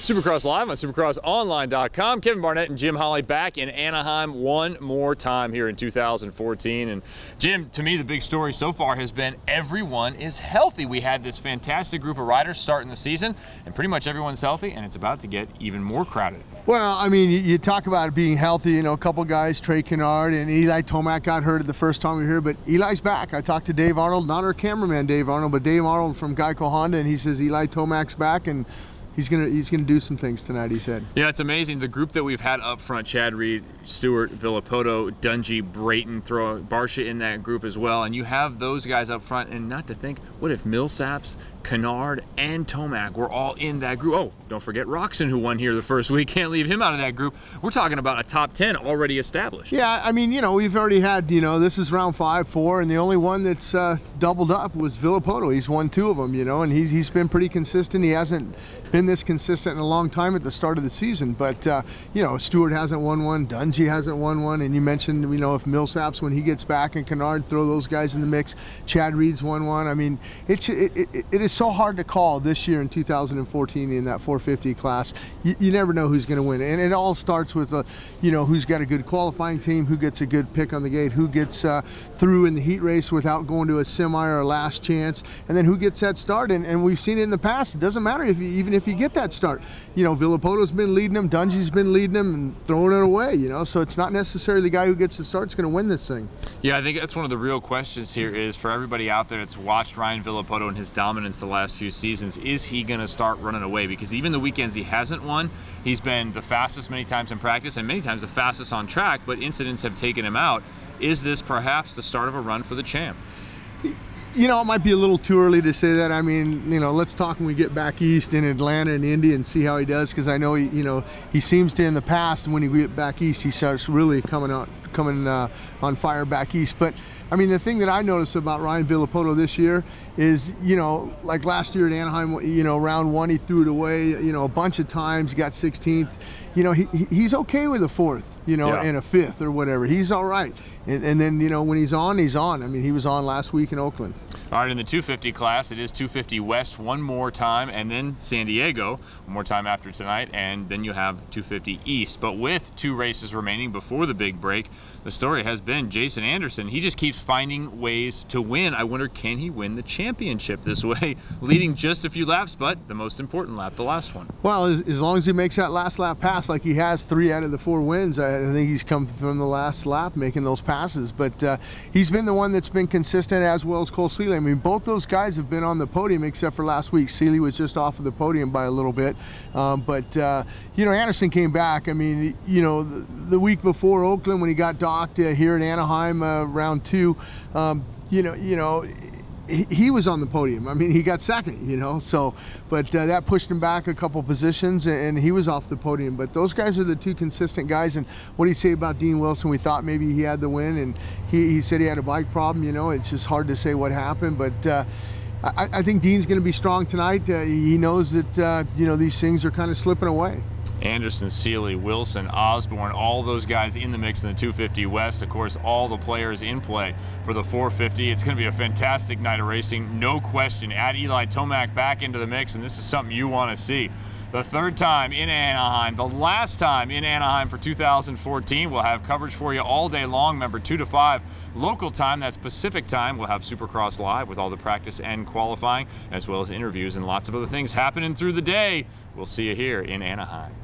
Supercross Live on supercrossonline.com. Kevin Barnett and Jim Holley back in Anaheim one more time here in 2014. And Jim, to me, the big story so far has been everyone is healthy. We had this fantastic group of riders starting the season, and pretty much everyone's healthy, and it's about to get even more crowded. Well, I mean, you talk about it being healthy, you know, a couple guys, Trey Kennard and Eli Tomac got hurt the first time we were here, but Eli's back. I talked to Dave Arnold, not our cameraman Dave Arnold, but Dave Arnold from Geico Honda, and he says Eli Tomac's back, and he's gonna do some things tonight, he said. Yeah, it's amazing. The group that we've had up front, Chad Reed, Stewart, Villapoto, Dungey, Brayton, throw Barsha in that group as well, and you have those guys up front, and not to think, what if Millsaps, Kennard, and Tomac were all in that group? Oh, don't forget Roxon, who won here the first week. Can't leave him out of that group. We're talking about a top 10 already established. Yeah, I mean, you know, we've already had, you know, this is round 5, 4, and the only one that's doubled up was Villapoto. He's won 2 of them, you know, and he's been pretty consistent. He hasn't been this consistent in a long time at the start of the season, but you know, Stewart hasn't won one, Dungey hasn't won one, and you mentioned, you know, if Millsaps, when he gets back, and Kennard, throw those guys in the mix. Chad Reed's won one. I mean, it is so hard to call this year in 2014 in that 450 class. You never know who's going to win, and it all starts with you know, who's got a good qualifying team, who gets a good pick on the gate, who gets through in the heat race without going to a semi or a last chance, and then who gets that start. And we've seen it in the past. It doesn't matter even if you get that start. You know, Villapoto's been leading them, Dungey's been leading them and throwing it away, you know, so it's not necessarily the guy who gets the start's going to win this thing. Yeah, I think that's one of the real questions here is for everybody out there that's watched Ryan Villapoto and his dominance the last few seasons, is he going to start running away? Because even the weekends he hasn't won, he's been the fastest many times in practice and many times the fastest on track, but incidents have taken him out. Is this perhaps the start of a run for the champ? You know, it might be a little too early to say that. I mean, you know, let's talk when we get back east in Atlanta and Indy and see how he does, because I know he, you know, he seems to in the past, when he get back east, he starts really coming on fire back east. But I mean, the thing that I noticed about Ryan Villapoto this year is, you know, like last year at Anaheim, you know, round 1 he threw it away, you know, a bunch of times, he got 16th. You know, he's okay with a 4th, you know, and a 5th or whatever. He's all right. And then, you know, when he's on, he's on. I mean, he was on last week in Oakland. All right, in the 250 class, it is 250 West one more time, and then San Diego one more time after tonight, and then you have 250 East. But with 2 races remaining before the big break, the story has been Jason Anderson. He just keeps finding ways to win. I wonder, can he win the championship this way, leading just a few laps, but the most important lap, the last one? Well, as long as he makes that last lap pass, like he has 3 out of the 4 wins, I think he's come from the last lap making those passes. But he's been the one that's been consistent, as well as Cole Seeley. I mean, both those guys have been on the podium except for last week. Seeley was just off of the podium by a little bit. But you know, Anderson came back. I mean, you know, the week before Oakland, when he got docked here in Anaheim, round 2, you know, he was on the podium. I mean, he got second, you know, so, but that pushed him back a couple positions, and he was off the podium. But those guys are the 2 consistent guys. And what do you say about Dean Wilson? We thought maybe he had the win, and he said he had a bike problem, you know. It's just hard to say what happened, but I think Dean's going to be strong tonight. He knows that, you know, these things are kind of slipping away. Anderson, Seeley, Wilson, Osborne, all those guys in the mix in the 250 West. Of course, all the players in play for the 450. It's going to be a fantastic night of racing, no question. Add Eli Tomac back into the mix, and this is something you want to see. The 3rd time in Anaheim, the last time in Anaheim for 2014. We'll have coverage for you all day long. Remember, 2 to 5 local time, that's Pacific time. We'll have Supercross Live with all the practice and qualifying, as well as interviews and lots of other things happening through the day. We'll see you here in Anaheim.